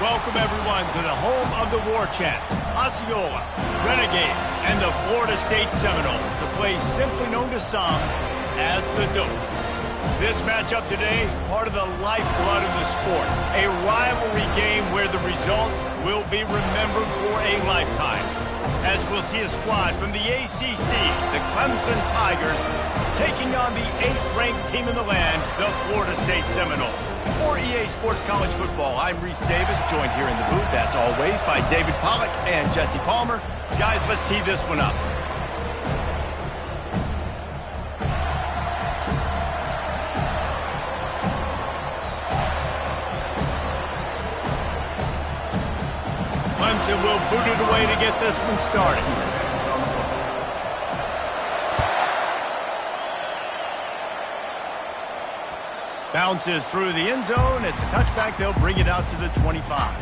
Welcome, everyone, to the home of the War Chant, Osceola, Renegade, and the Florida State Seminoles, a place simply known to some as the Dope. This matchup today, part of the lifeblood of the sport, a rivalry game where the results will be remembered for a lifetime. As we'll see a squad from the ACC, the Clemson Tigers, taking on the 8th-ranked team in the land, the Florida State Seminoles. For EA Sports College Football, I'm Reese Davis, joined here in the booth, as always, by David Pollack and Jesse Palmer. Guys, let's tee this one up. Clemson will boot it away to get this one started. Bounces through the end zone. It's a touchback. They'll bring it out to the 25.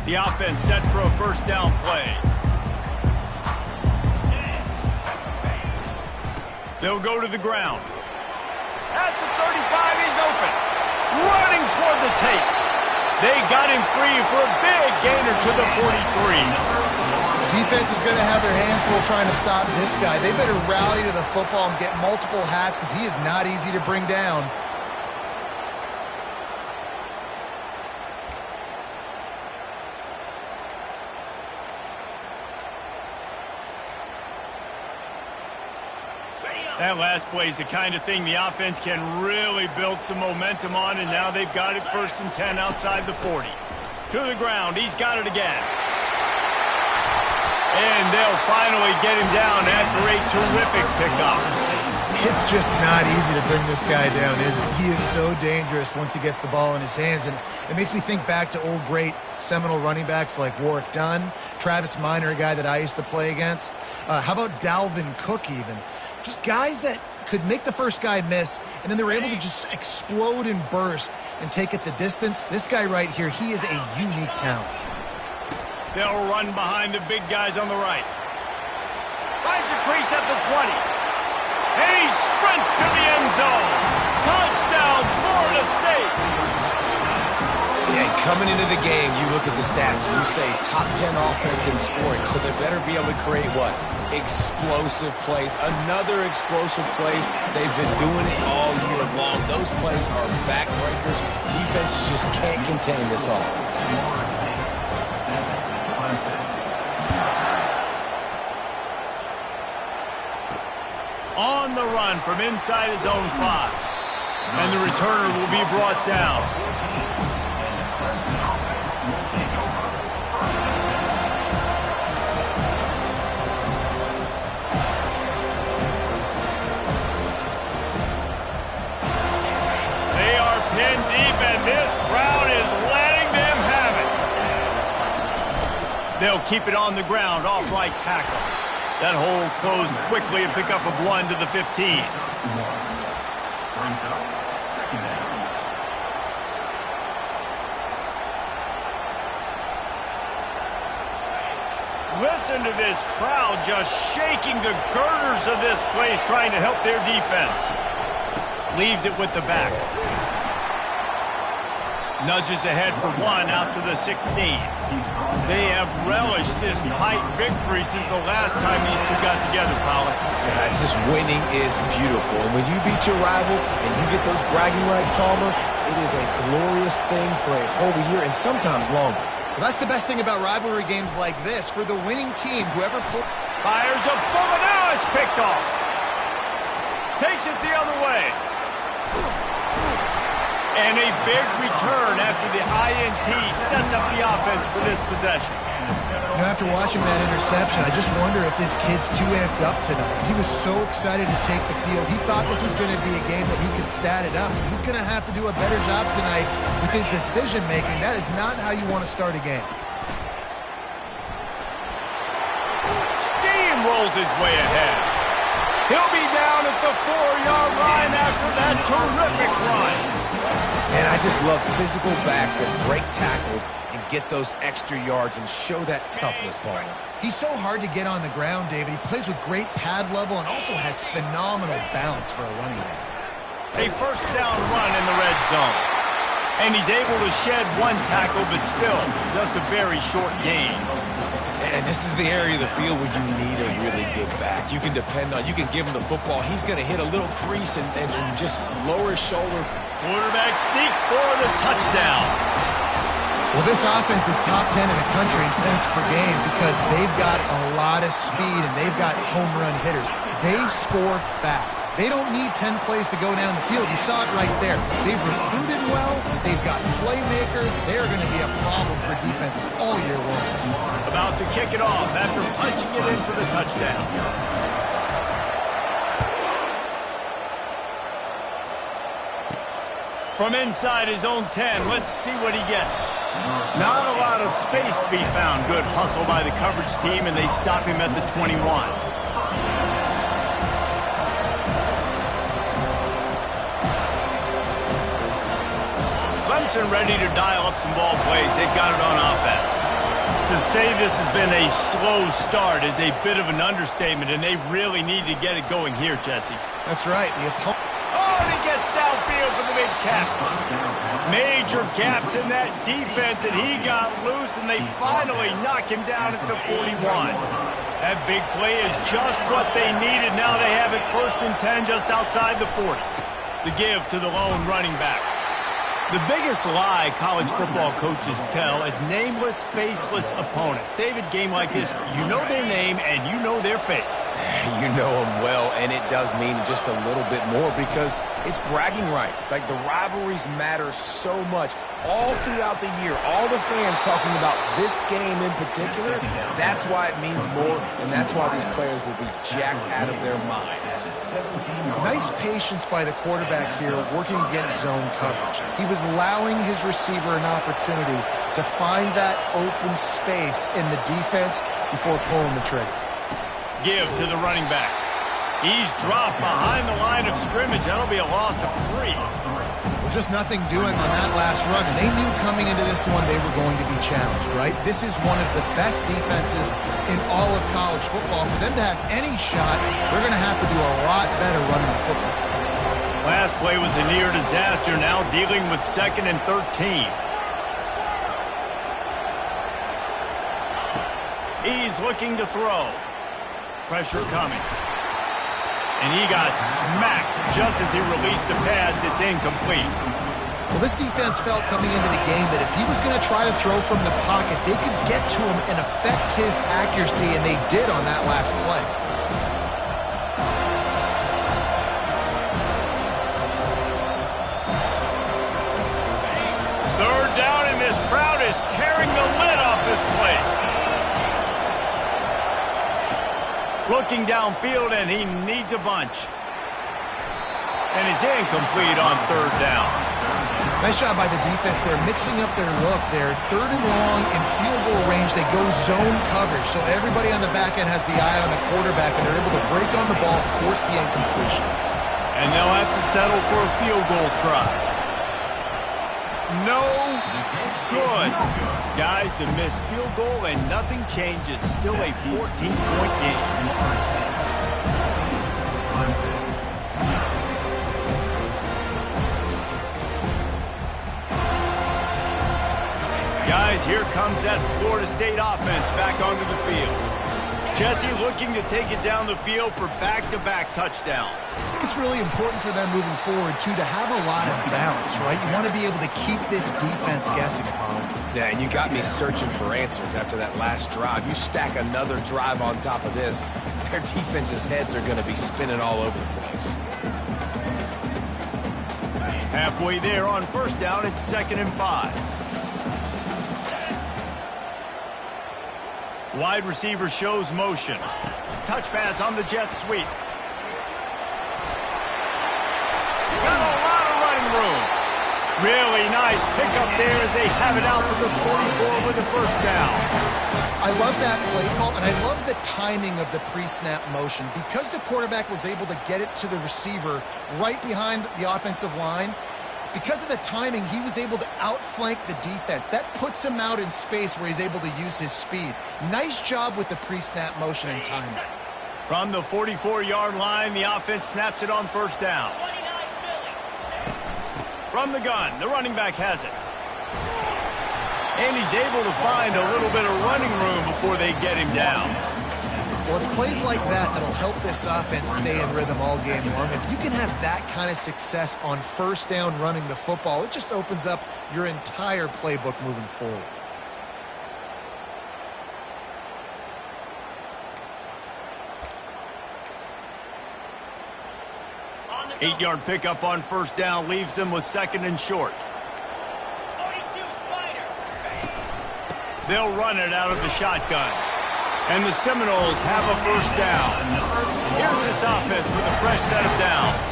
The offense set for a first down play. They'll go to the ground. At the 35, he's open. Running toward the tape. They got him free for a big gainer to the 43. Defense is going to have their hands full trying to stop this guy. They better rally to the football and get multiple hats because he is not easy to bring down. That last play is the kind of thing the offense can really build some momentum on, and now they've got it 1st and 10 outside the 40. To the ground, he's got it again. And they'll finally get him down after a terrific pickup. It's just not easy to bring this guy down, is it? He is so dangerous once he gets the ball in his hands, and it makes me think back to old great Seminole running backs like Warwick Dunn, Travis Minor, a guy that I used to play against. How about Dalvin Cook even? Just guys that could make the first guy miss, and then they were able to just explode and burst and take it the distance. This guy right here, he is a unique talent. They'll run behind the big guys on the right. Finds a crease at the 20. And he sprints to the end zone. Touchdown, Florida State. Yeah, coming into the game, you look at the stats and you say top 10 offense in scoring, so they better be able to create what? Explosive plays. Another explosive plays. They've been doing it all year long. Those plays are backbreakers. Defenses just can't contain this offense. On the run from inside his own 5. And the returner will be brought down. They are pinned deep, and this crowd is letting them have it. They'll keep it on the ground, off right tackle. That hole closed quickly, a pickup of 1 to the 15. Listen to this crowd just shaking the girders of this place, trying to help their defense. Leaves it with the back. Nudges ahead for 1 out to the 16. They have relished this tight victory since the last time these two got together, Pollard. Yeah, it's just winning is beautiful. And when you beat your rival and you get those bragging rights, Palmer, it is a glorious thing for a whole year and sometimes longer. Well, that's the best thing about rivalry games like this. For the winning team, whoever fires a bullet. Now it's picked off. Takes it the other way. And a big return after the INT sets up the offense for this possession. You know, after watching that interception, I just wonder if this kid's too amped up tonight. He was so excited to take the field. He thought this was going to be a game that he could stat it up. He's going to have to do a better job tonight with his decision-making. That is not how you want to start a game. Steamrolls his way ahead. He'll be down at the 4-yard line after that terrific run. Yeah, And I just love physical backs that break tackles and get those extra yards and show that toughness, Paul. He's so hard to get on the ground, David. He plays with great pad level and also has phenomenal balance for a running back. A first down run in the red zone. And he's able to shed one tackle, but still, just a very short gain. And this is the area of the field where you need a really good back. You can depend on, you can give him the football. He's going to hit a little crease and just lower his shoulder. Quarterback sneak for the touchdown. Well, this offense is top 10 in the country in points per game because they've got a lot of speed and they've got home run hitters. They score fast. They don't need 10 plays to go down the field. You saw it right there. They've recruited well. They've got playmakers. They're going to be a problem for defenses all year long. About to kick it off after punching it in for the touchdown. From inside his own 10, let's see what he gets. Not a lot of space to be found. Good hustle by the coverage team, and they stop him at the 21. Clemson ready to dial up some ball plays. They've got it on offense. To say this has been a slow start is a bit of an understatement, and they really need to get it going here, Jesse. That's right. The opponent. Oh, and he gets downfield for the big catch. Major gaps in that defense, and he got loose, and they finally knock him down at the 41. That big play is just what they needed. Now they have it 1st and 10 just outside the 40. The give to the lone running back. The biggest lie college football coaches tell is nameless, faceless opponent. David, game like this, you know their name and you know their face. You know them well, and it does mean just a little bit more because it's bragging rights. Like, the rivalries matter so much all throughout the year. All the fans talking about this game in particular, that's why it means more, and that's why these players will be jacked out of their minds. Nice patience by the quarterback here working against zone coverage. He was allowing his receiver an opportunity to find that open space in the defense before pulling the trigger. Give to the running back. He's dropped behind the line of scrimmage. That'll be a loss of 3. Well, just nothing doing on that last run, and they knew coming into this one they were going to be challenged, right? This is one of the best defenses in all of college football. For them to have any shot, they're going to have to do a lot better running the football. Last play was a near disaster, now dealing with 2nd and 13. He's looking to throw. Pressure coming. And he got smacked just as he released the pass. It's incomplete. Well, this defense felt coming into the game that if he was going to try to throw from the pocket, they could get to him and affect his accuracy, and they did on that last play. Third down, and this crowd is tearing the lid off this place. Looking downfield, and he needs a bunch. And it's incomplete on 3rd down. Nice job by the defense. They're mixing up their look. They're 3rd and long in field goal range. They go zone coverage, so everybody on the back end has the eye on the quarterback, and they're able to break on the ball, force the incompletion. And they'll have to settle for a field goal try. No good. Guys, a missed field goal and nothing changes. Still a 14-point game. Guys, here comes that Florida State offense back onto the field. Jesse looking to take it down the field for back-to-back touchdowns. I think it's really important for them moving forward, too, to have a lot of balance, right? You want to be able to keep this defense guessing, Polly. Yeah, and you got me searching for answers after that last drive. You stack another drive on top of this, their defense's heads are going to be spinning all over the place. Halfway there on 1st down, it's 2nd and 5. Wide receiver shows motion. Touch pass on the jet sweep. Got a lot of running room. Really nice pickup there as they have it out to the 44 with the 1st down. I love that play call, and I love the timing of the pre-snap motion. Because the quarterback was able to get it to the receiver right behind the offensive line, Because of the timing, he was able to outflank the defense. That puts him out in space where he's able to use his speed. Nice job with the pre-snap motion and timing. From the 44-yard line, the offense snaps it on first down. From the gun, the running back has it. And he's able to find a little bit of running room before they get him down. Well, it's plays like that that'll help this offense stay in rhythm all game long. If you can have that kind of success on first down running the football, it just opens up your entire playbook moving forward. Eight-yard pickup on first down leaves them with second and short. They'll run it out of the shotgun. And the Seminoles have a first down. Here's this offense with a fresh set of downs.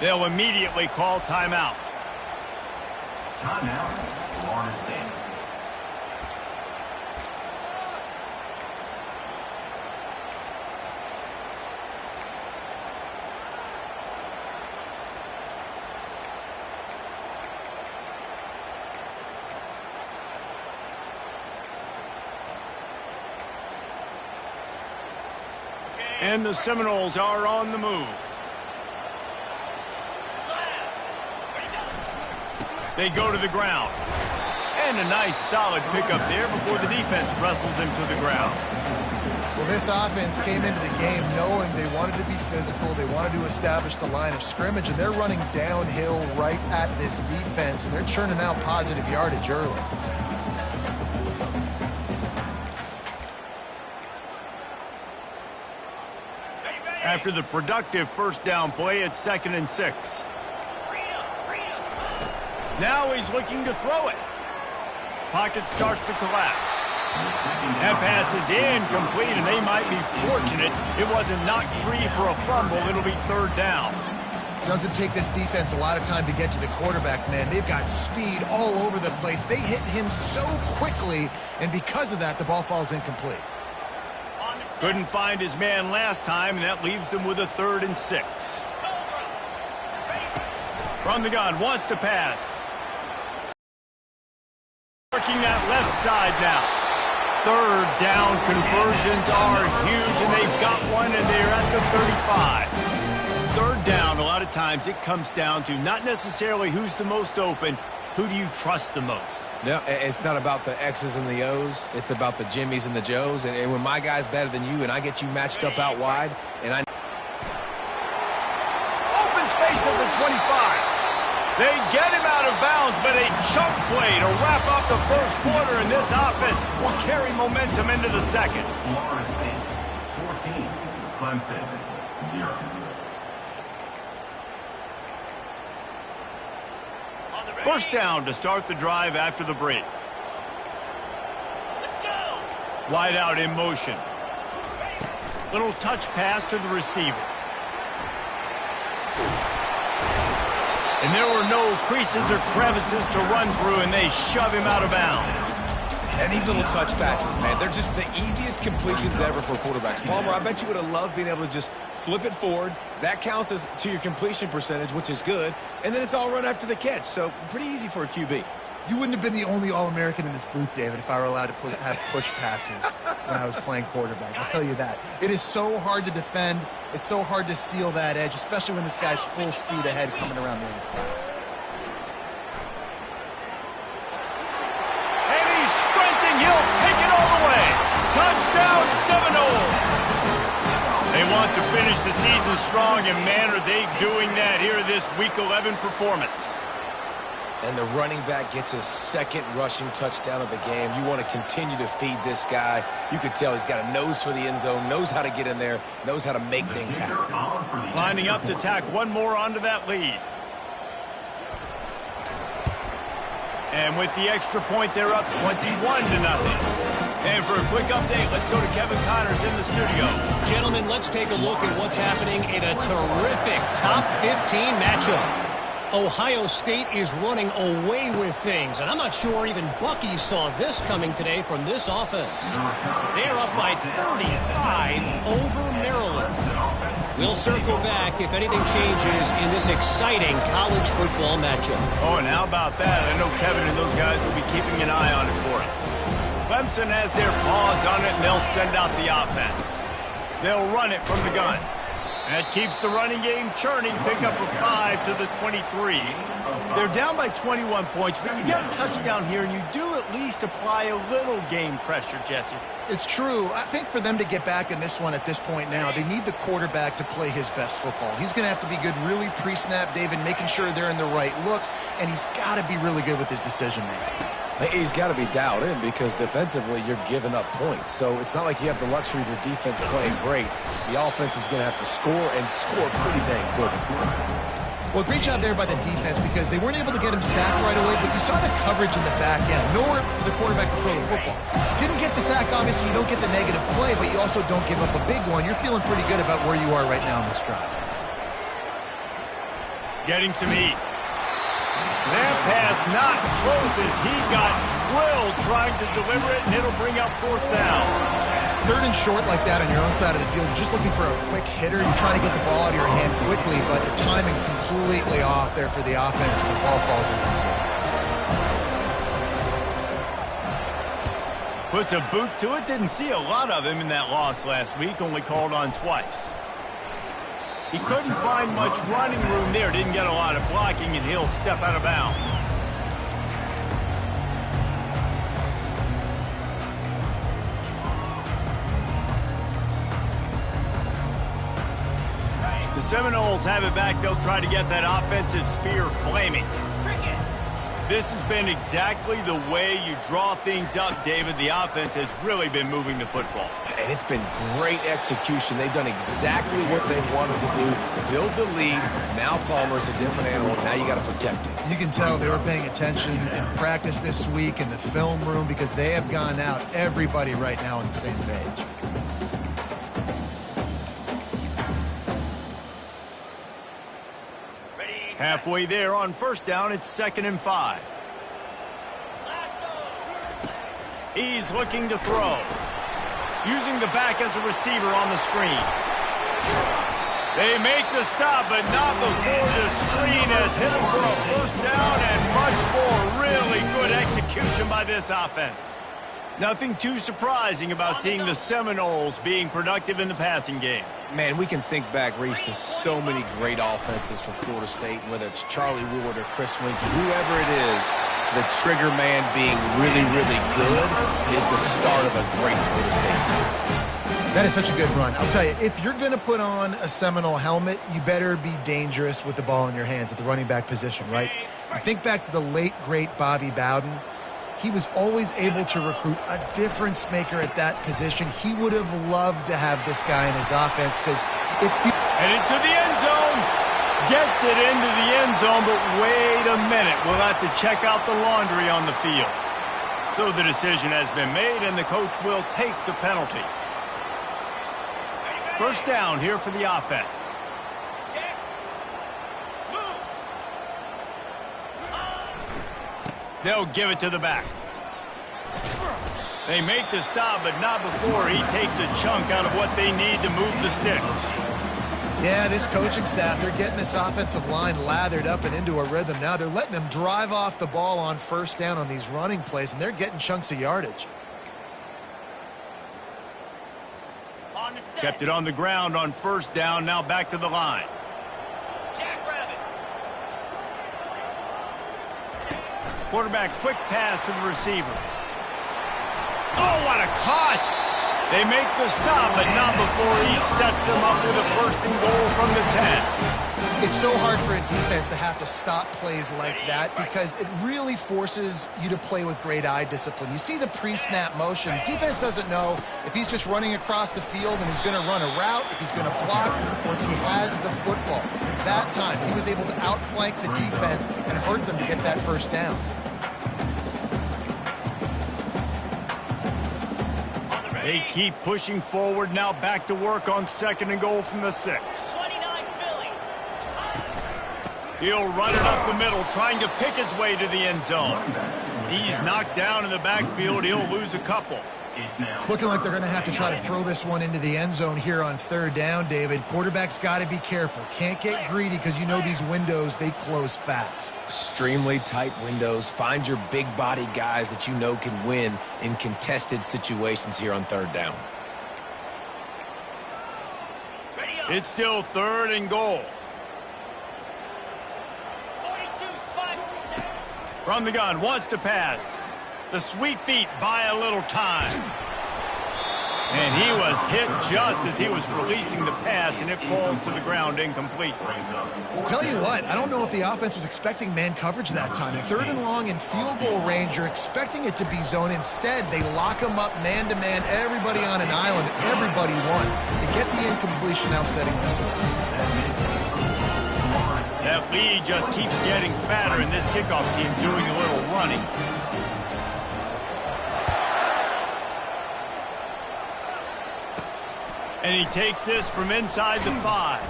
They'll immediately call timeout. Timeout, Florida State. And the Seminoles are on the move. They go to the ground. And a nice solid pickup there before the defense wrestles him to the ground. Well, this offense came into the game knowing they wanted to be physical. They wanted to establish the line of scrimmage, and they're running downhill right at this defense, and they're churning out positive yardage early. After the productive first down play, it's 2nd and 6. Now he's looking to throw it. Pocket starts to collapse. That pass is incomplete, and they might be fortunate it wasn't knocked free for a fumble. It'll be third down. Doesn't take this defense a lot of time to get to the quarterback, man. They've got speed all over the place. They hit him so quickly, and because of that, the ball falls incomplete. Couldn't find his man last time, and that leaves him with a 3rd and 6. From the gun, wants to pass. Working that left side now. Third down conversions are huge, and they've got one, and they're at the 35. Third down, a lot of times it comes down to not necessarily who's the most open, who do you trust the most? Yeah, it's not about the X's and the O's. It's about the Jimmys and the Joes. And when my guy's better than you and I get you matched up out wide, and I... Open space at the 25. They get him out of bounds, but a chunk play to wrap up the first quarter, and this offense will carry momentum into the second. Florida State 14, Clemson 0. First down to start the drive after the break. Let's go. Wide out in motion. Little touch pass to the receiver. And there were no creases or crevices to run through, and they shove him out of bounds. And these little touch passes, man, they're just the easiest completions ever for quarterbacks. Palmer, I bet you would have loved being able to just flip it forward. That counts as to your completion percentage, which is good. And then it's all run after the catch, so pretty easy for a QB. You wouldn't have been the only All-American in this booth, David, if I were allowed to have push passes when I was playing quarterback. I'll tell you that. It is so hard to defend. It's so hard to seal that edge, especially when this guy's full speed ahead coming around the inside. And he's sprinting. He'll take it all the way. Touchdown, Seminoles. They want to finish the season strong, and man, are they doing that here this Week 11 performance. And the running back gets his second rushing touchdown of the game. You want to continue to feed this guy. You could tell he's got a nose for the end zone, knows how to get in there, knows how to make things happen. Lining up to tack one more onto that lead. And with the extra point, they're up 21-0. And for a quick update, let's go to Kevin Connors in the studio. Gentlemen, let's take a look at what's happening in a terrific top 15 matchup. Ohio State is running away with things, and I'm not sure even Bucky saw this coming today from this offense. They're up by 35 over Maryland. We'll circle back if anything changes in this exciting college football matchup. Oh, and how about that? I know Kevin and those guys will be keeping an eye on it for us. Clemson has their paws on it, and they'll send out the offense. They'll run it from the gun. That keeps the running game churning. Pick up a 5 to the 23. They're down by 21 points, but you get a touchdown here, and you do at least apply a little game pressure, Jesse. It's true. I think for them to get back in this one at this point now, they need the quarterback to play his best football. He's going to have to be good really pre-snap, David, making sure they're in the right looks, and he's got to be really good with his decision-making. He's got to be dialed in because defensively you're giving up points. So it's not like you have the luxury of your defense playing great. The offense is going to have to score and score pretty dang good. Well, great job there by the defense because they weren't able to get him sacked right away, but you saw the coverage in the back end. Nowhere for the quarterback to throw the football. Didn't get the sack, obviously. You don't get the negative play, but you also don't give up a big one. You're feeling pretty good about where you are right now in this drive. Getting some heat. That pass not close as he got drilled trying to deliver it, and it'll bring up 4th down. 3rd and short like that on your own side of the field, you're just looking for a quick hitter. You're trying to get the ball out of your hand quickly, but the timing completely off there for the offense, and the ball falls incomplete. Puts a boot to it. Didn't see a lot of him in that loss last week, only called on twice. He couldn't find much running room there. Didn't get a lot of blocking, and he'll step out of bounds. The Seminoles have it back. They'll try to get that offensive spear flaming. This has been exactly the way you draw things up, David. The offense has really been moving the football. And it's been great execution. They've done exactly what they wanted to do. Build the lead. Now Palmer's a different animal. Now you got to protect it. You can tell they were paying attention in practice this week in the film room because they have gone out, everybody right now on the same page. Halfway there on 1st down, it's 2nd and 5. He's looking to throw. Using the back as a receiver on the screen. They make the stop, but not before the screen has hit him for a 1st down and much more. Really good execution by this offense. Nothing too surprising about seeing the Seminoles being productive in the passing game. Man, we can think back, Reese, to so many great offenses for Florida State, whether it's Charlie Ward or Chris Winkie, whoever it is, the trigger man being really, really good is the start of a great Florida State team. That is such a good run. I'll tell you, if you're going to put on a Seminole helmet, you better be dangerous with the ball in your hands at the running back position, right? You think back to the late, great Bobby Bowden. He was always able to recruit a difference maker at that position. He would have loved to have this guy in his offense because it feels... And into the end zone. Gets it into the end zone, but wait a minute. We'll have to check out the laundry on the field. So the decision has been made, and the coach will take the penalty. 1st down here for the offense. They'll give it to the back. They make the stop, but not before he takes a chunk out of what they need to move the sticks. Yeah, this coaching staff, they're getting this offensive line lathered up and into a rhythm now. They're letting them drive off the ball on 1st down on these running plays, and they're getting chunks of yardage. Kept it on the ground on 1st down, now back to the line. Quarterback, quick pass to the receiver. Oh, what a cut! They make the stop, but not before he sets them up with a 1st and goal from the 10. It's so hard for a defense to have to stop plays like that because it really forces you to play with great eye discipline. You see the pre-snap motion. Defense doesn't know if he's just running across the field and he's going to run a route, if he's going to block, or if he has the football. That time, he was able to outflank the defense and hurt them to get that 1st down. They keep pushing forward, now back to work on 2nd and goal from the 6. He'll run it up the middle, trying to pick his way to the end zone. He's knocked down in the backfield. He'll lose a couple. It's looking like they're going to have to try to throw this one into the end zone here on third down, David. Quarterback's got to be careful. Can't get greedy because you know these windows, they close fast. Extremely tight windows. Find your big body guys that you know can win in contested situations here on third down. It's still third and goal. From the gun, wants to pass. The sweet feet buy a little time. And he was hit just as he was releasing the pass, and it falls to the ground incomplete. Tell you what, I don't know if the offense was expecting man coverage that time. Third and long in field goal range, you're expecting it to be zone. Instead, they lock him up man-to-man, everybody on an island, everybody won. To get the incompletion now setting the score. That lead just keeps getting fatter, and this kickoff team doing a little running. And he takes this from inside the 5.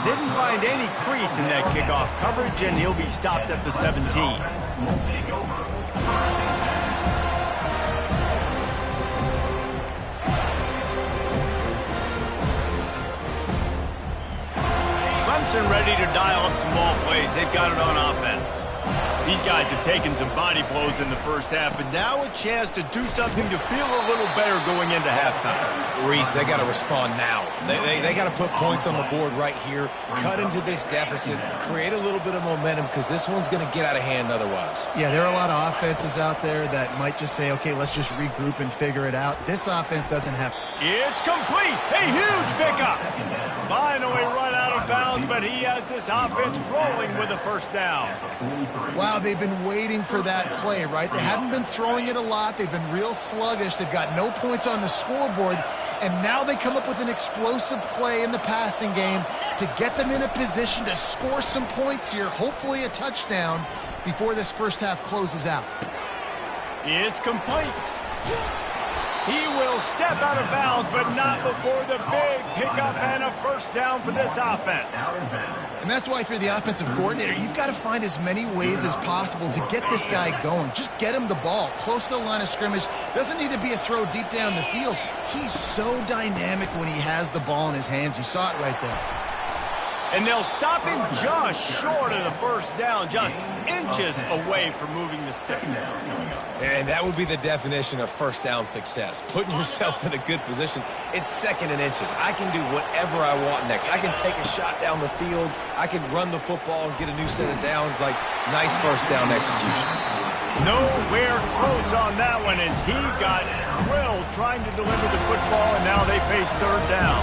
Didn't find any crease in that kickoff coverage, and he'll be stopped at the 17. Clemson ready to dial up some ball plays. They've got it on offense. These guys have taken some body blows in the first half, but now a chance to do something to feel a little better going into halftime. Reese, they got to respond now. They got to put points on the board right here, cut into this deficit, create a little bit of momentum because this one's going to get out of hand otherwise. Yeah, there are a lot of offenses out there that might just say, okay, let's just regroup and figure it out. This offense doesn't have... It's complete. A huge pickup. Finally run out of bounds, but he has this offense rolling with a first down. Wow, they've been waiting for that play, right? They haven't been throwing it a lot. They've been real sluggish. They've got no points on the scoreboard. And now they come up with an explosive play in the passing game to get them in a position to score some points here, hopefully a touchdown, before this first half closes out. It's complete. He will step out of bounds, but not before the big pickup and a first down for this offense. And that's why, if you're the offensive coordinator, you've got to find as many ways as possible to get this guy going. Just get him the ball close to the line of scrimmage. Doesn't need to be a throw deep down the field. He's so dynamic when he has the ball in his hands. You saw it right there. And they'll stop him just short of the first down, just inches away from moving the sticks. And that would be the definition of first down success. Putting yourself in a good position. It's second and inches. I can do whatever I want next. I can take a shot down the field. I can run the football and get a new set of downs. Like, nice first down execution. Nowhere close on that one as he got drilled trying to deliver the football, and now they face third down.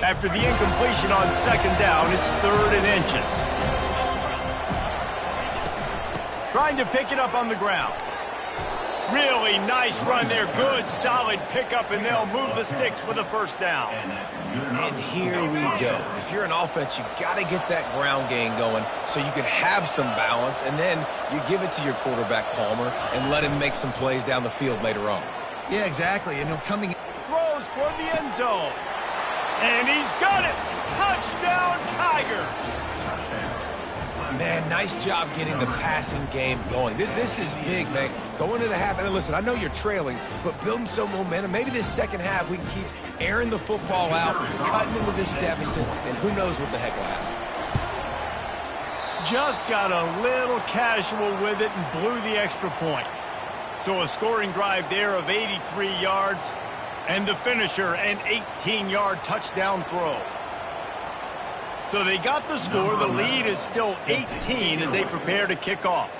After the incompletion on second down, it's third and inches. Trying to pick it up on the ground. Really nice run there. Good, solid pickup, and they'll move the sticks with a first down. And here we go. If you're an offense, you got to get that ground game going so you can have some balance, and then you give it to your quarterback, Palmer, and let him make some plays down the field later on. Yeah, exactly. And coming in. Throws toward the end zone. And he's got it. Touchdown, Tigers. Man, nice job getting the passing game going. This is big, man. Going into the half, and listen, I know you're trailing, but building some momentum. Maybe this second half we can keep airing the football out, cutting into this deficit, and who knows what the heck will happen. Just got a little casual with it and blew the extra point. So a scoring drive there of 83 yards. And the finisher, an 18-yard touchdown throw. So they got the score. The lead is still 18 as they prepare to kick off.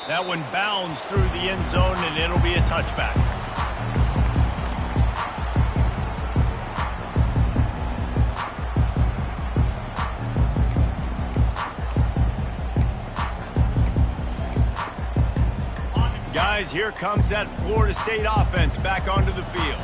That one bounds through the end zone, and it'll be a touchback. Guys, here comes that Florida State offense back onto the field.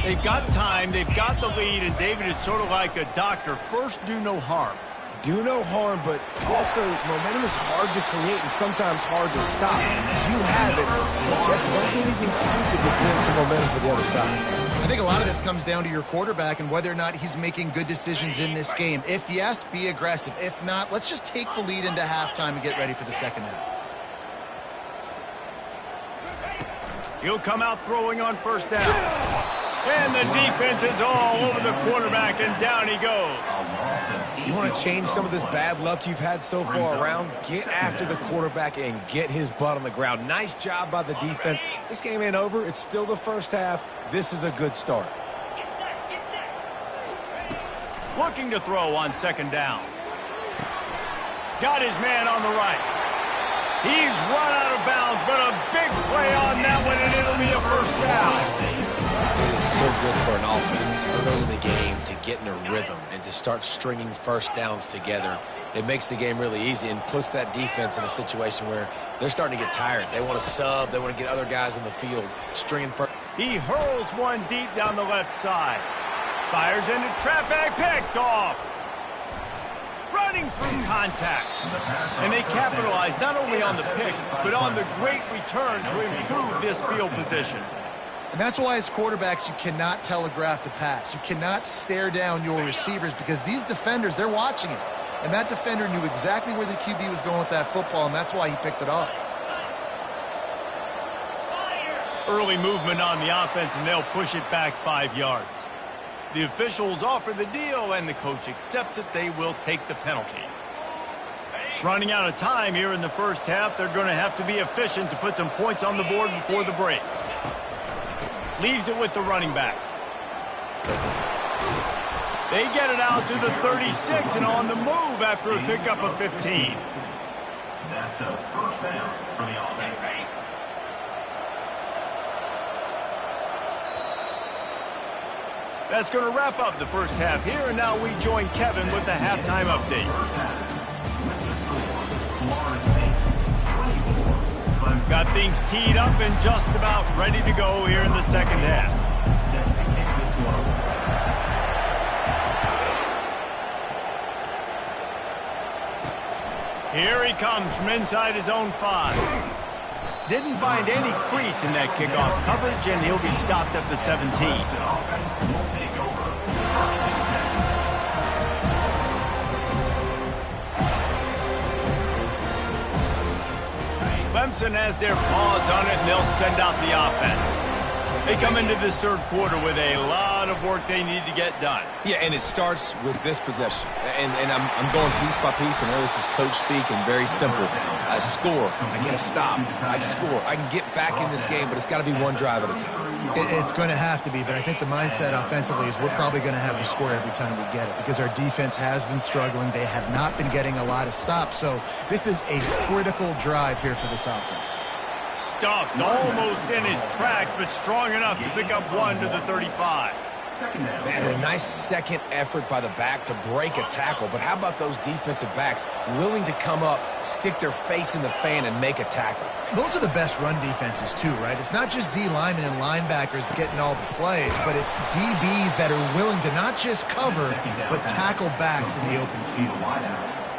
They've got time, they've got the lead, and David is sort of like a doctor. First, do no harm. Do no harm, but also momentum is hard to create and sometimes hard to stop. You have it, so just don't do anything stupid to bring some momentum for the other side. I think a lot of this comes down to your quarterback and whether or not he's making good decisions in this game. If yes, be aggressive. If not, let's just take the lead into halftime and get ready for the second half. He'll come out throwing on first down. And the defense is all over the quarterback, and down he goes. You want to change some of this bad luck you've had so far around? Get after the quarterback and get his butt on the ground. Nice job by the defense. This game ain't over. It's still the first half. This is a good start. Looking to throw on second down. Got his man on the right. He's run out of bounds, but a big play on that one, and it'll be a first down. It is so good for an offense early in the game to get in a rhythm and to start stringing first downs together. It makes the game really easy and puts that defense in a situation where they're starting to get tired. They want to sub. They want to get other guys in the field stringing first. He hurls one deep down the left side. Fires into traffic, picked off. Running through contact. And they capitalize not only on the pick, but on the great return to improve this field position. And that's why as quarterbacks, you cannot telegraph the pass. You cannot stare down your receivers because these defenders, they're watching it. And that defender knew exactly where the QB was going with that football, and that's why he picked it off. Early movement on the offense, and they'll push it back 5 yards. The officials offer the deal, and the coach accepts it. They will take the penalty. Running out of time here in the first half, they're going to have to be efficient to put some points on the board before the break. Leaves it with the running back. They get it out to the 36 and on the move after a pickup of 15. That's a first down for the offense. That's going to wrap up the first half here, and now we join Kevin with the halftime update. Got things teed up and just about ready to go here in the second half. Here he comes from inside his own 5. Didn't find any crease in that kickoff coverage, and he'll be stopped at the 17. Clemson has their paws on it, and they'll send out the offense. They come into this third quarter with a lot of work they need to get done. Yeah, and it starts with this possession. And I'm going piece by piece. I know this is coach speak and very simple. I score. I get a stop. I score. I can get back in this game, but it's got to be one drive at a time. It's going to have to be, but I think the mindset offensively is we're probably going to have to score every time we get it because our defense has been struggling. They have not been getting a lot of stops, so this is a critical drive here for this offense. Stuffed almost in his tracks, but strong enough to pick up one to the 35. Man, a nice second effort by the back to break a tackle. But how about those defensive backs willing to come up, stick their face in the fan, and make a tackle? Those are the best run defenses, too, right? It's not just D linemen and linebackers getting all the plays, but it's DBs that are willing to not just cover, but tackle backs in the open field.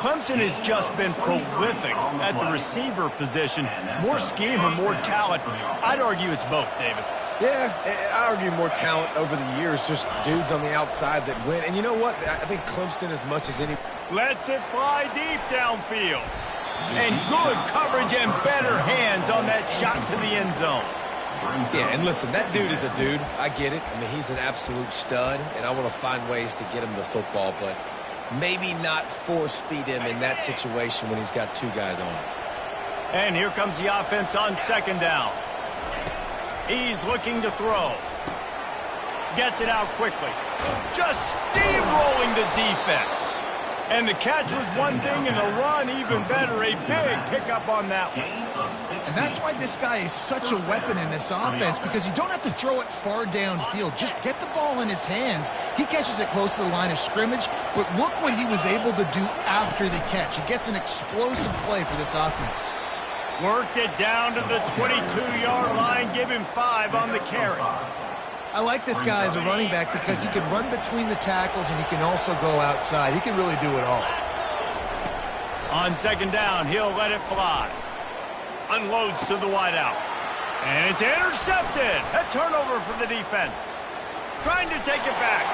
Clemson has just been prolific at the receiver position. More scheme or more talent? I'd argue it's both, David. Yeah, I argue more talent over the years, just dudes on the outside that win. And you know what? I think Clemson, as much as any... Lets it fly deep downfield. And good coverage and better hands on that shot to the end zone. Yeah, and listen, that dude is a dude. I get it. I mean, he's an absolute stud, and I want to find ways to get him the football, but maybe not force-feed him in that situation when he's got two guys on him. And here comes the offense on second down. He's looking to throw. Gets it out quickly. Just steamrolling the defense. And the catch was one thing, and the run even better. A big pickup on that one. And that's why this guy is such a weapon in this offense, because you don't have to throw it far downfield. Just get the ball in his hands. He catches it close to the line of scrimmage, but look what he was able to do after the catch. He gets an explosive play for this offense. Worked it down to the 22-yard line. Give him 5 on the carry. I like this guy as a running back because he can run between the tackles and he can also go outside. He can really do it all. On second down, he'll let it fly. Unloads to the wideout. And it's intercepted. A turnover for the defense. Trying to take it back.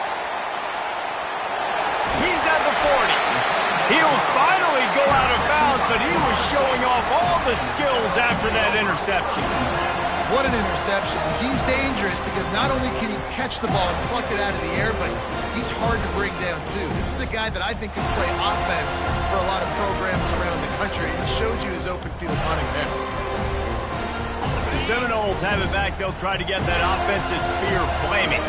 He's at the 40. He'll finally go out of bounds, but he was showing off all the skills after that interception. What an interception. He's dangerous because not only can he catch the ball and pluck it out of the air, but he's hard to bring down too. This is a guy that I think can play offense for a lot of programs around the country. He showed you his open field running there. The Seminoles have it back. They'll try to get that offensive spear flaming.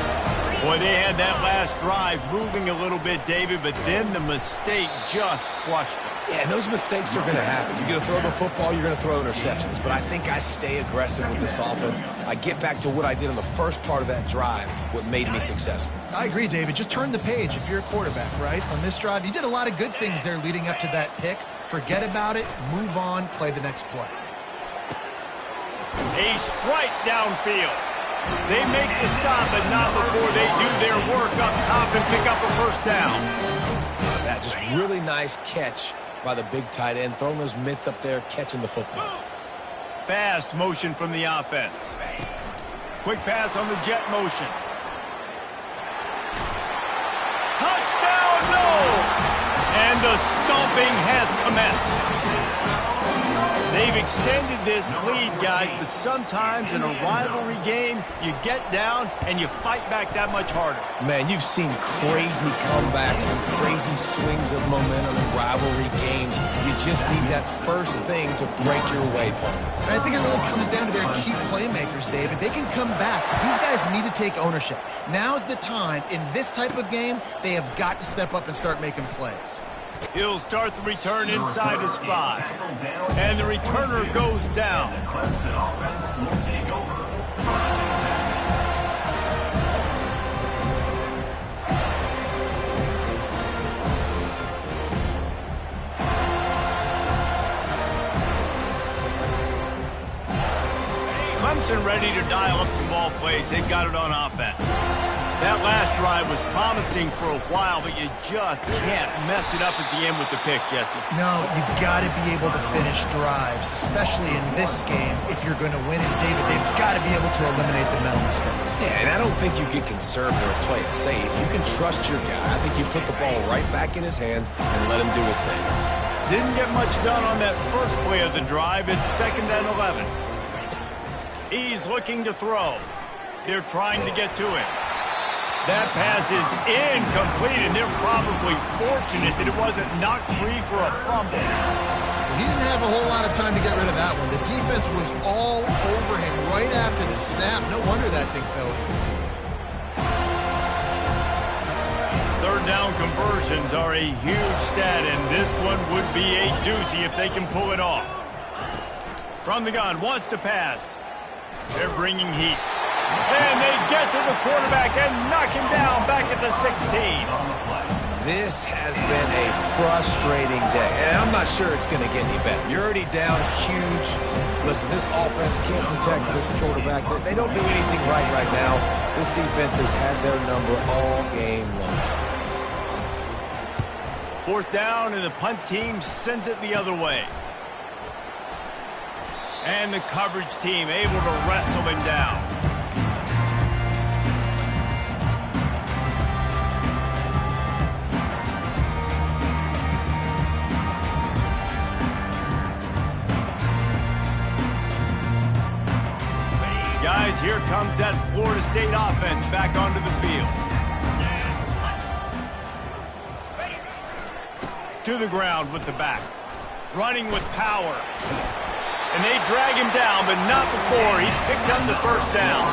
Boy, they had that last drive moving a little bit, David, but then the mistake just crushed them. Yeah, those mistakes are going to happen. You're going to throw the football, you're going to throw interceptions. But I think I stay aggressive with this offense. I get back to what I did in the first part of that drive, what made me successful. I agree, David. Just turn the page if you're a quarterback, right? On this drive, you did a lot of good things there leading up to that pick. Forget about it, move on, play the next play. A strike downfield. They make the stop, but not before they do their work up top and pick up a first down. That just really nice catch by the big tight end, throwing those mitts up there, catching the football. Fast motion from the offense. Quick pass on the jet motion. Touchdown, no! And the stomping has commenced. They've extended this lead, guys, but sometimes in a rivalry game, you get down and you fight back that much harder. Man, you've seen crazy comebacks and crazy swings of momentum in rivalry games. You just need that first thing to break your way, Paul. I think it really comes down to their key playmakers, David. They can come back. These guys need to take ownership. Now's the time. In this type of game, they have got to step up and start making plays. He'll start the return inside his 5. And the returner goes down. Clemson offense will take over. 1st and 10. Clemson ready to dial up some ball plays. They've got it on offense. That last drive was promising for a while, but you just can't mess it up at the end with the pick, Jesse. No, you've got to be able to finish drives, especially in this game if you're going to win. And, David, they've got to be able to eliminate the mental mistakes. Yeah, and I don't think you get conservative or play it safe. You can trust your guy. I think you put the ball right back in his hands and let him do his thing. Didn't get much done on that first play of the drive. It's 2nd and 11. He's looking to throw. They're trying to get to him. That pass is incomplete, and they're probably fortunate that it wasn't knocked free for a fumble. He didn't have a whole lot of time to get rid of that one. The defense was all over him right after the snap. No wonder that thing fell in. 3rd down conversions are a huge stat, and this one would be a doozy if they can pull it off. From the gun, wants to pass. They're bringing heat. And they get to the quarterback and knock him down back at the 16. This has been a frustrating day, and I'm not sure it's going to get any better. You're already down huge. Listen, this offense can't protect this quarterback. They don't do anything right now. This defense has had their number all game long. 4th down, and the punt team sends it the other way. And the coverage team able to wrestle him down. Guys, here comes that Florida State offense back onto the field. To the ground with the back. Running with power. And they drag him down, but not before he picks up the first down.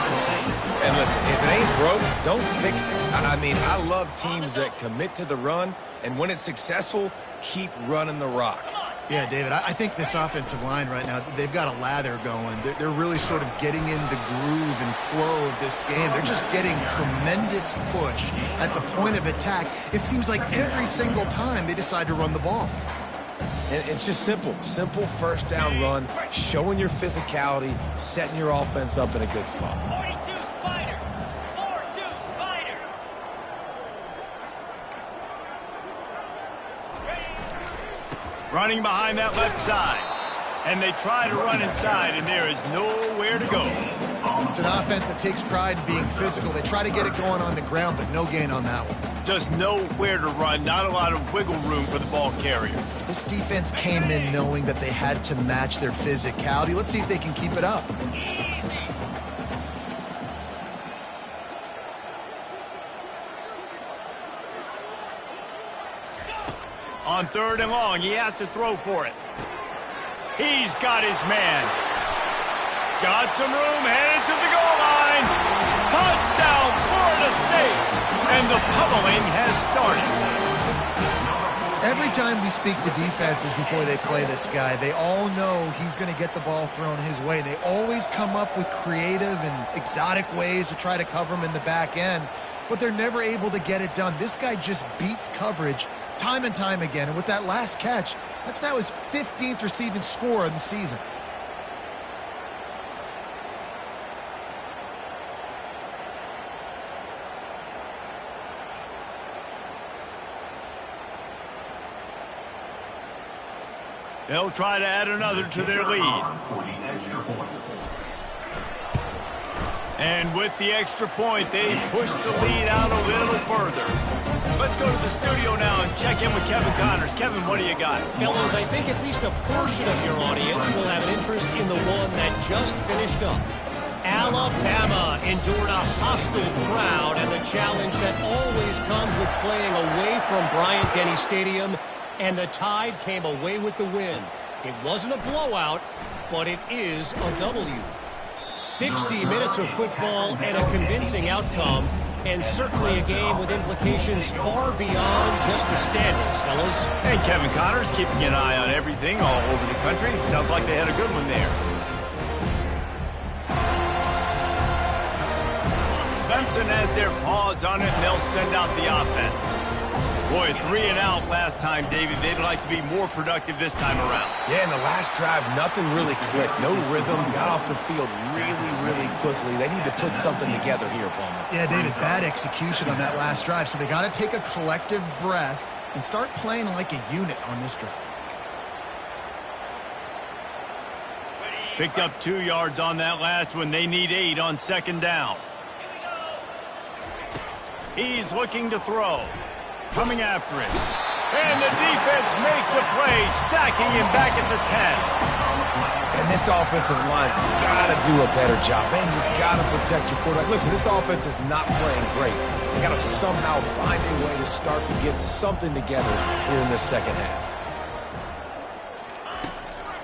And listen, if it ain't broke, don't fix it. I mean, I love teams that commit to the run, and when it's successful, keep running the rock. Yeah, David, I think this offensive line right now, they've got a lather going. They're really sort of getting in the groove and flow of this game. They're just getting tremendous push at the point of attack. It seems like every single time they decide to run the ball. And it's just simple 1st down run, showing your physicality, setting your offense up in a good spot. 42 Spider, 4 Running behind that left side. And they try to run inside, and there is nowhere to go. It's an offense that takes pride in being physical. They try to get it going on the ground, but no gain on that one. Just nowhere to run, not a lot of wiggle room for the ball carrier. This defense came in knowing that they had to match their physicality. Let's see if they can keep it up. On 3rd and long, he has to throw for it. He's got his man. Got some room, headed to the goal line. Touchdown, Florida State. And the pummeling has started. Every time we speak to defenses before they play this guy, they all know he's going to get the ball thrown his way. They always come up with creative and exotic ways to try to cover him in the back end, but they're never able to get it done. This guy just beats coverage time and time again, and with that last catch, that's now his 15th receiving score in the season. They'll try to add another to their lead. And with the extra point, they push the lead out a little further. Let's go to the studio now and check in with Kevin Connors. Kevin, what do you got? Fellas, I think at least a portion of your audience will have an interest in the one that just finished up. Alabama endured a hostile crowd and the challenge that always comes with playing away from Bryant-Denny Stadium, and the Tide came away with the win. It wasn't a blowout, but it is a W. 60 minutes of football and a convincing outcome, and certainly a game with implications far beyond just the standings, fellas. And Kevin Connors keeping an eye on everything all over the country. Sounds like they had a good one there. Clemson has their paws on it, and they'll send out the offense. Boy, 3 and out last time, David. They'd like to be more productive this time around. Yeah, in the last drive, nothing really clicked. No rhythm, got off the field really quickly. They need to put something together here, Palmer. Yeah, David, bad execution on that last drive, so they got to take a collective breath and start playing like a unit on this drive. Picked up 2 yards on that last one. They need 8 on 2nd down. He's looking to throw. Coming after it. And the defense makes a play, sacking him back at the 10. And this offensive line's got to do a better job. Man, you got to protect your quarterback. Listen, this offense is not playing great. They got to somehow find a way to start to get something together here in this second half.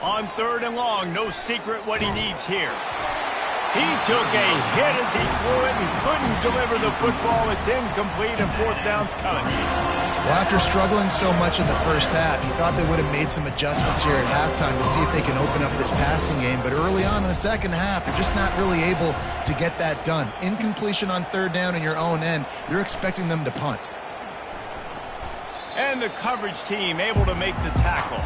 On 3rd and long, no secret what he needs here. He took a hit as he threw it and couldn't deliver the football. It's incomplete and 4th down's coming. Well, after struggling so much in the first half, you thought they would have made some adjustments here at halftime to see if they can open up this passing game. But early on in the second half, they're just not really able to get that done. Incompletion on 3rd down in your own end, you're expecting them to punt. And the coverage team able to make the tackle.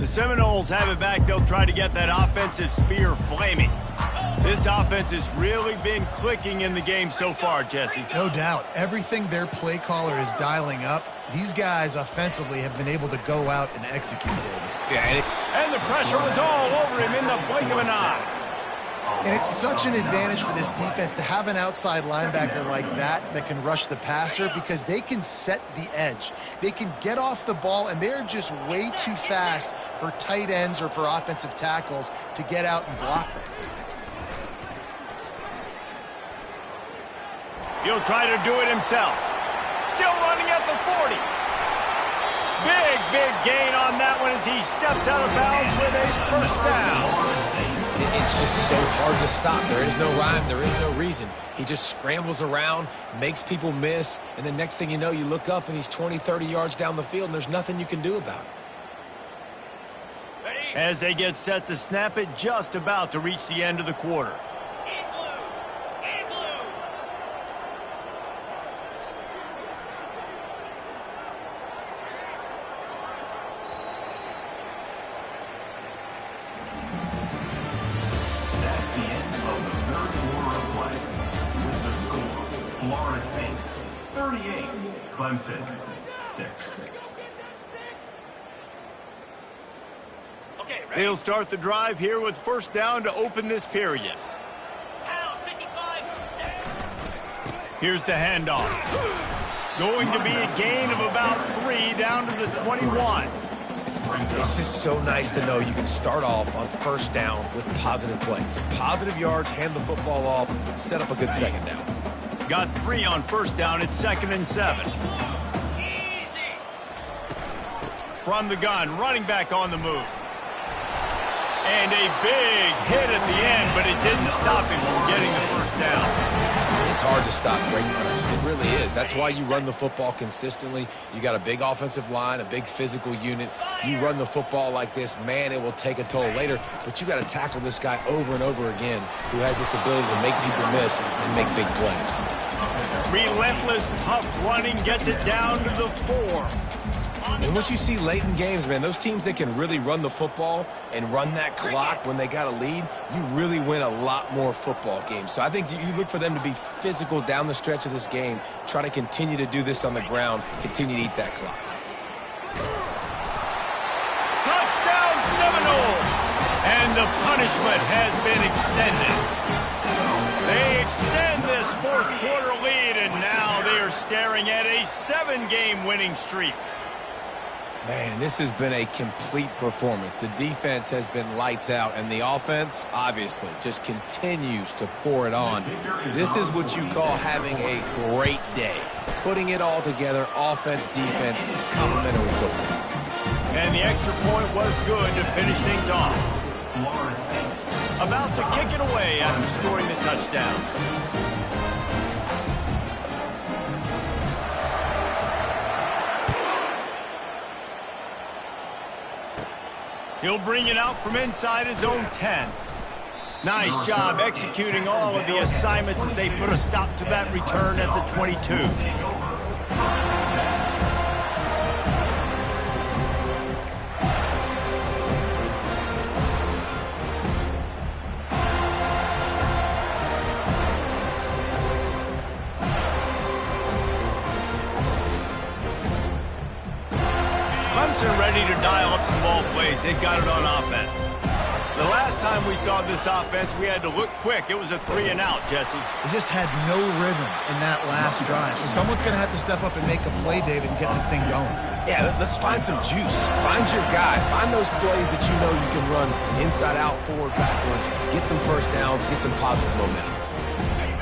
Seminoles have it back. They'll try to get that offensive spear flaming. This offense has really been clicking in the game so far, Jesse. No doubt. Everything their play caller is dialing up, these guys offensively have been able to go out and execute it. Yeah, and the pressure was all over him in the blink of an eye. And it's such an advantage for this defense to have an outside linebacker like that can rush the passer, because they can set the edge. They can get off the ball, and they're just way too fast for tight ends or for offensive tackles to get out and block them. He'll try to do it himself. Still running at the 40. Big gain on that one as he steps out of bounds with a 1st down. It's just so hard to stop. There is no rhyme. There is no reason. He just scrambles around, makes people miss, and the next thing you know, you look up and he's 20, 30 yards down the field, and there's nothing you can do about it. As they get set to snap it, just about to reach the end of the quarter. 28, Clemson 6. They'll start the drive here with first down to open this period. Here's the handoff. Going to be a gain of about 3 down to the 21. It's just so nice to know you can start off on first down with positive plays. Positive yards, hand the football off, set up a good second down. Got 3 on first down at 2nd and 7. From the gun, running back on the move. And a big hit at the end, but it didn't stop him from getting the first down. It's hard to stop great runners. It really is. That's why you run the football consistently. You got a big offensive line, a big physical unit. You run the football like this, man, it will take a toll later. But you got to tackle this guy over and over again who has this ability to make people miss and make big plays. Relentless, tough running gets it down to the 4. And what you see late in games, man, those teams that can really run the football and run that clock when they got a lead, you really win a lot more football games. So I think you look for them to be physical down the stretch of this game, try to continue to do this on the ground, continue to eat that clock. Touchdown Seminoles! And the punishment has been extended. They extend this fourth-quarter lead, and now they are staring at a 7-game winning streak. Man, this has been a complete performance. The defense has been lights out, and the offense, obviously, just continues to pour it on. This is what you call having a great day. Putting it all together, offense, defense, complementary football. And the extra point was good to finish things off. About to kick it away after scoring the touchdown. He'll bring it out from inside his own 10. Nice job executing all of the assignments as they put a stop to that return at the 22. Clemson ready to dial up some ball plays. They've got it on offense. The last time we saw this offense, we had to look quick. It was a 3-and-out, Jesse. They just had no rhythm in that last drive. So someone's going to have to step up and make a play, David, and get this thing going. Yeah, let's find some juice. Find your guy. Find those plays that you know you can run inside out, forward, backwards. Get some first downs. Get some positive momentum.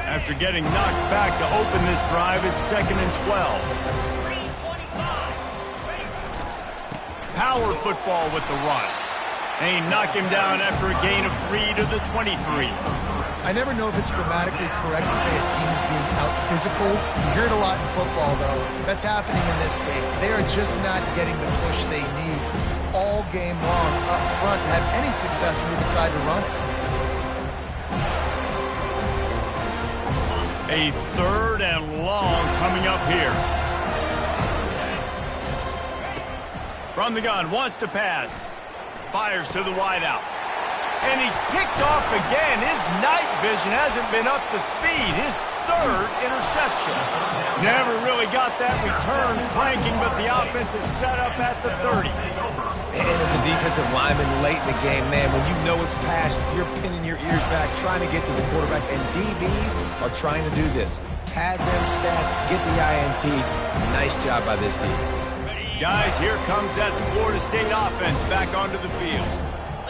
After getting knocked back to open this drive, it's 2nd and 12. Power football with the run. They knock him down after a gain of 3 to the 23. I never know if it's grammatically correct to say a team is being out-physicaled. You hear it a lot in football, though. That's happening in this game. They are just not getting the push they need all game long up front to have any success when they decide to run it. A 3rd and long coming up here. From the gun, wants to pass. Fires to the wideout. And he's picked off again. His night vision hasn't been up to speed. His 3rd interception. Never really got that return cranking, but the offense is set up at the 30. And as a defensive lineman late in the game, man, when you know it's past, you're pinning your ears back, trying to get to the quarterback, and DBs are trying to do this. Pad them stats, get the INT. Nice job by this D. Guys, here comes that Florida State offense back onto the field.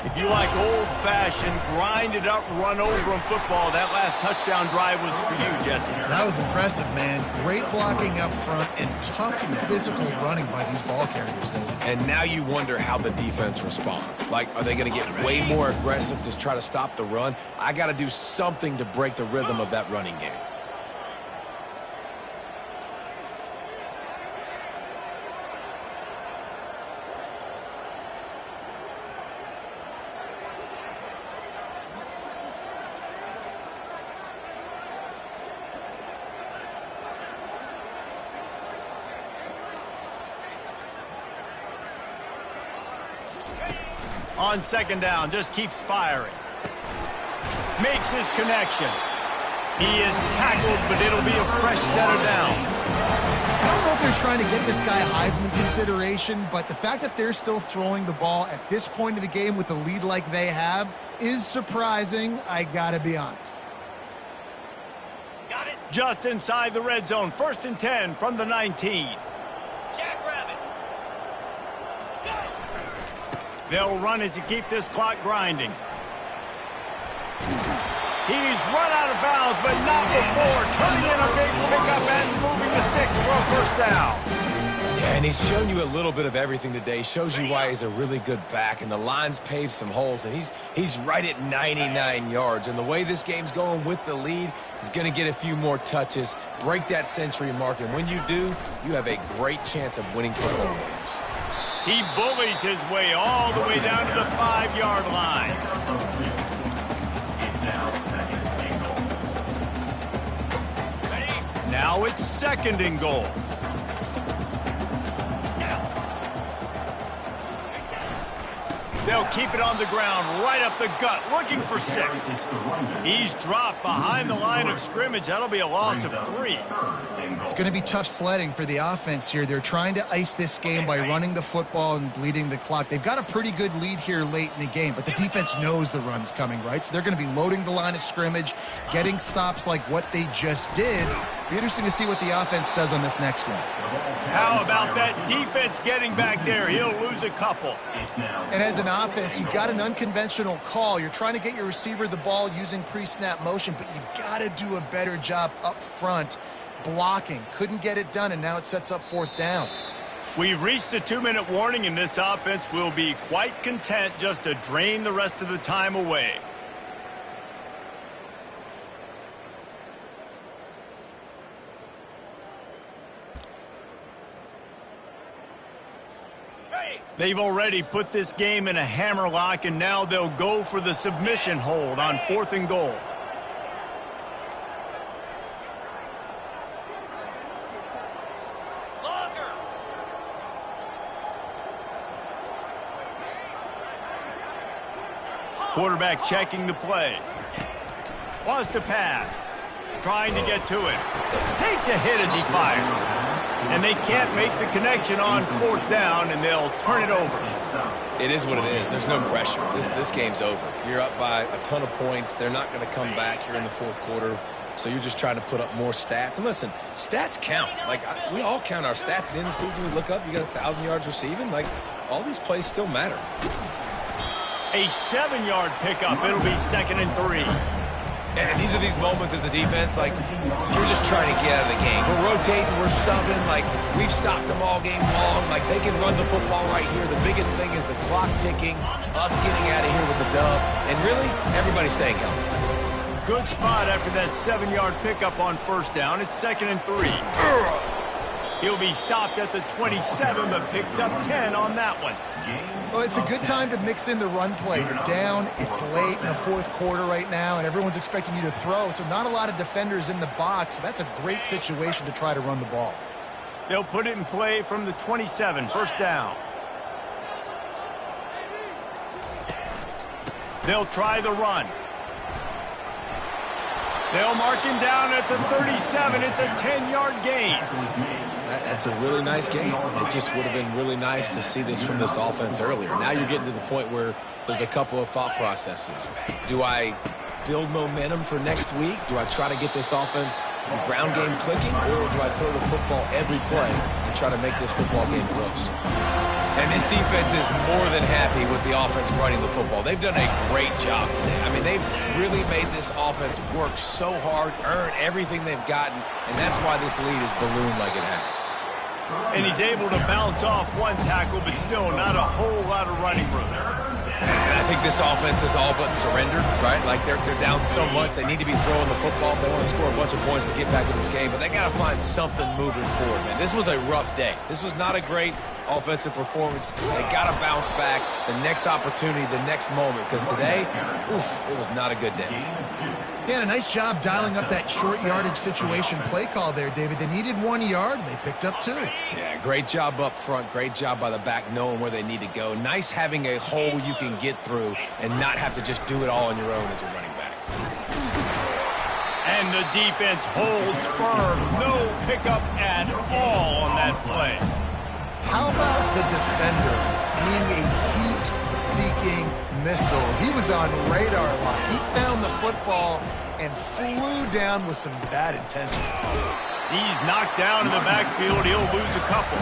If you like old-fashioned, grind-it-up, run-over-'em football, that last touchdown drive was for you, Jesse. That was impressive, man. Great blocking up front and tough and physical running by these ball carriers, David. And now you wonder how the defense responds. Like, are they going to get way more aggressive to try to stop the run? I got to do something to break the rhythm of that running game. On 2nd down, just keeps firing. Makes his connection. He is tackled, but it'll be a fresh set of downs. they're trying to get this guy Heisman consideration, but the fact that they're still throwing the ball at this point of the game with a lead like they have is surprising, I gotta be honest. Got it. Just inside the red zone, 1st and 10 from the 19. Jackrabbit. They'll run it to keep this clock grinding. He's run out of bounds, but not before turning in a big pickup and moving the sticks for a 1st down. Yeah, and he's shown you a little bit of everything today. Shows you why he's a really good back, and the line's paved some holes, and he's right at 99 yards. And the way this game's going with the lead, he's going to get a few more touches, break that century mark, and when you do, you have a great chance of winning football games. He bullies his way all the way down to the 5-yard line. Now it's 2nd and goal. They'll keep it on the ground, right up the gut, looking for 6. He's dropped behind the line of scrimmage. That'll be a loss of 3. It's going to be tough sledding for the offense here. They're trying to ice this game by running the football and bleeding the clock. They've got a pretty good lead here late in the game, but the defense knows the run's coming, right? So they're going to be loading the line of scrimmage, getting stops like what they just did. Be interesting to see what the offense does on this next one. How about that defense getting back there? He'll lose a couple. And as an offense, you've got an unconventional call. You're trying to get your receiver the ball using pre-snap motion, but you've got to do a better job up front blocking. Couldn't get it done, and now it sets up 4th down. We've reached the 2-minute warning, and this offense will be quite content just to drain the rest of the time away. They've already put this game in a hammerlock, and now they'll go for the submission hold on 4th and goal. Quarterback checking the play. Wants to pass. Trying to get to it. Takes a hit as he fires. And they can't make the connection on 4th down, and they'll turn it over. It is what it is. There's no pressure. This game's over. You're up by a ton of points. They're not going to come back here in the 4th quarter. So you're just trying to put up more stats. And listen, stats count. Like, we all count our stats. At the end of the season, we look up, you got 1,000 yards receiving. Like, all these plays still matter. A 7-yard pickup. It'll be 2nd and 3. And these are these moments as a defense, like, you're just trying to get out of the game. We're rotating, we're subbing, like, we've stopped them all game long. Like, they can run the football right here. The biggest thing is the clock ticking, us getting out of here with the dub, and really, everybody staying healthy. Good spot after that 7-yard pickup on 1st down. It's 2nd and 3. He'll be stopped at the 27, but picks up 10 on that one. Well, it's a good time to mix in the run play. You're down, it's late in the 4th quarter right now, and everyone's expecting you to throw, so not a lot of defenders in the box. So that's a great situation to try to run the ball. They'll put it in play from the 27, 1st down. They'll try the run. They'll mark him down at the 37. It's a 10-yard gain. That's a really nice game. It just would have been really nice to see this from this offense earlier. Now you're getting to the point where there's a couple of thought processes. Do I build momentum for next week? Do I try to get this offense, the ground game clicking, or do I throw the football every play and try to make this football game close? And this defense is more than happy with the offense running the football. They've done a great job today. I mean, they've really made this offense work so hard, earn everything they've gotten, and that's why this lead is ballooned like it has. And he's able to bounce off one tackle, but still not a whole lot of running room. And I think this offense is all but surrendered, right? Like, they're down so much. They need to be throwing the football if they want to score a bunch of points to get back in this game. But they got to find something moving forward, man. This was a rough day. This was not a great offensive performance. They got to bounce back the next opportunity, the next moment. Because today, oof, it was not a good day. Yeah, a nice job dialing up that short yardage situation play call there, David. They needed 1 yard, and they picked up 2. Yeah, great job up front. Great job by the back knowing where they need to go. Nice having a hole you can get through and not have to just do it all on your own as a running back. And the defense holds firm. No pickup at all on that play. How about the defender being a heat-seeking missile? He was on radar lock. He found the football and flew down with some bad intentions. He's knocked down in the backfield. He'll lose a couple.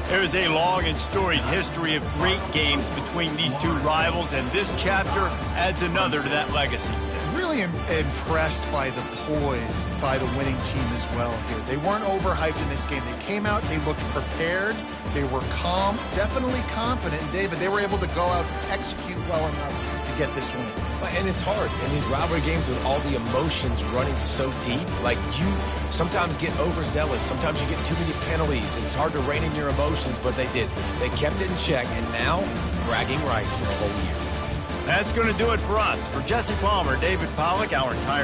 There is a long and storied history of great games between these two rivals, and this chapter adds another to that legacy. Really impressed by the poise by the winning team as well here. They weren't overhyped in this game. They came out, they looked prepared, they were calm, definitely confident. And David, they were able to go out and execute well enough to get this win. And it's hard in these rivalry games with all the emotions running so deep. Like, you sometimes get overzealous. Sometimes you get too many penalties. It's hard to rein in your emotions, but they did. They kept it in check, and now bragging rights for a whole year. That's going to do it for us. For Jesse Palmer, David Pollack, our entire